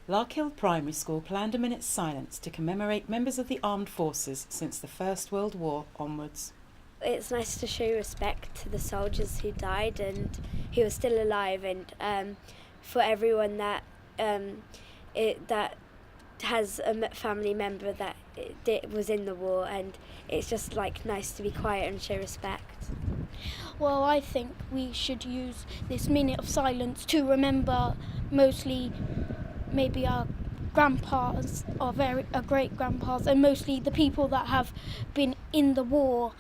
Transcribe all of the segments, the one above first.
Larkhill Primary School planned a minute's silence to commemorate members of the armed forces since the First World War onwards. It's nice to show respect to the soldiers who died and who are still alive, and for everyone that that has a family member that was in the war, and it's just like nice to be quiet and show respect. Well, I think we should use this minute of silence to remember mostly maybe our grandpas, our great grandpas, and mostly the people that have been in the war,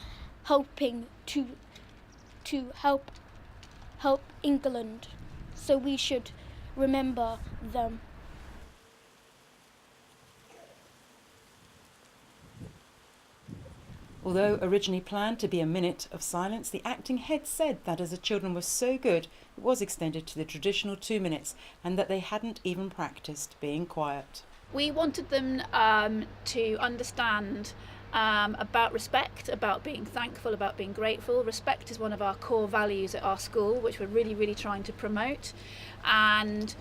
helping to help England. So we should remember them. Although originally planned to be a minute of silence, the acting head said that as the children were so good, it was extended to the traditional 2 minutes and that they hadn't even practised being quiet. We wanted them to understand about respect, about being thankful, about being grateful. Respect is one of our core values at our school, which we're really trying to promote. And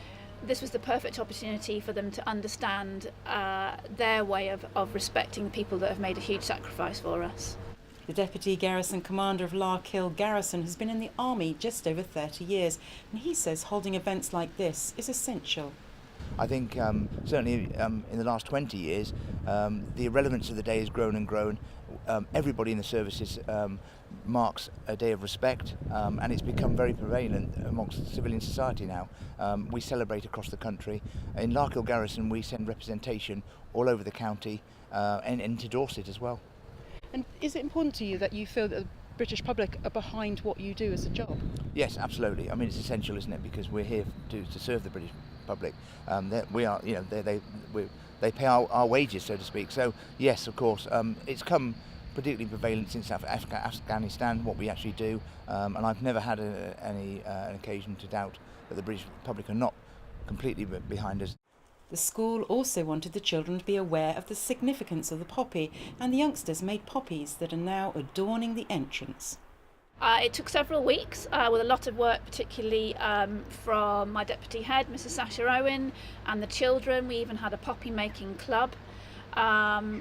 this was the perfect opportunity for them to understand their way of respecting the people that have made a huge sacrifice for us. The Deputy Garrison Commander of Larkhill, Garrison, has been in the Army just over 30 years, and he says holding events like this is essential. I think certainly in the last 20 years, the relevance of the day has grown and grown. Everybody in the services marks a day of respect, and it's become very prevalent amongst civilian society now. We celebrate across the country. In Larkhill Garrison, we send representation all over the county and into Dorset as well. And is it important to you that you feel that the British public are behind what you do as a job? Yes, absolutely. I mean, it's essential, isn't it? Because we're here to serve the British public. We are, you know, they pay our wages, so to speak. So yes, of course, it's come particularly prevalent since Afghanistan, what we actually do, and I've never had an occasion to doubt that the British public are not completely behind us. The school also wanted the children to be aware of the significance of the poppy, and the youngsters made poppies that are now adorning the entrance. It took several weeks with a lot of work, particularly from my deputy head, Mrs. Shan Robins, and the children. We even had a poppy making club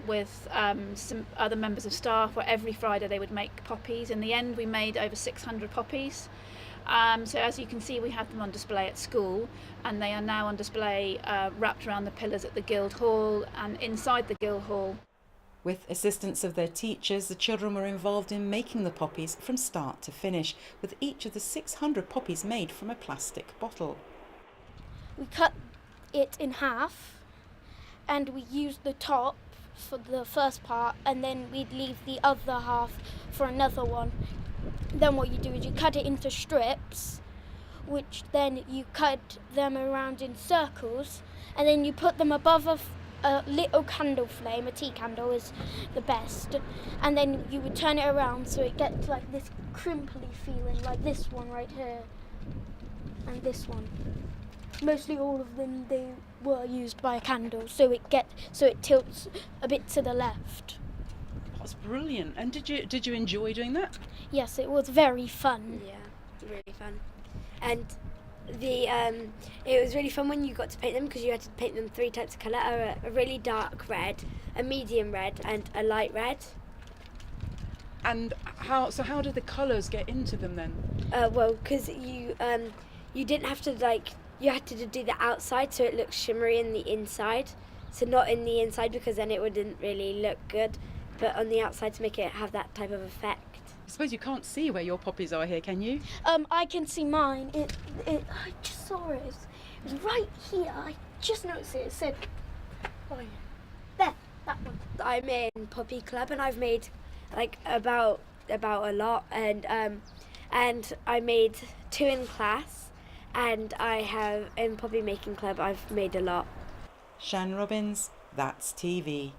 with some other members of staff, where every Friday they would make poppies. In the end, we made over 600 poppies. So as you can see, we have them on display at school, and they are now on display wrapped around the pillars at the Guildhall and inside the Guildhall. With assistance of their teachers, the children were involved in making the poppies from start to finish, with each of the 600 poppies made from a plastic bottle. We cut it in half, and we used the top for the first part, and then we'd leave the other half for another one. Then what you do is you cut it into strips, which then you cut them around in circles, and then you put them above a little candle flame. A tea candle is the best, and then you would turn it around so it gets like this crimply feeling, like this one right here, and this one. Mostly all of them, they were used by a candle, so it tilts a bit to the left. That's brilliant. And did you enjoy doing that? Yes, it was very fun. Yeah, really fun. And it was really fun when you got to paint them, because you had to paint them 3 types of colour: a really dark red, a medium red, and a light red. And how did the colours get into them then? Well, because you didn't have to you had to do the outside so it looks shimmery in the inside. So not in the inside, because then it wouldn't really look good, but on the outside to make it have that type of effect. I suppose you can't see where your poppies are here, can you? I can see mine. I just saw it. It was right here. I just noticed it. It said, oh yeah, there, that one. I'm in Poppy Club, and I've made about a lot, and I made 2 in class, and I have in Poppy Making Club I've made a lot. Shan Robins, That's TV.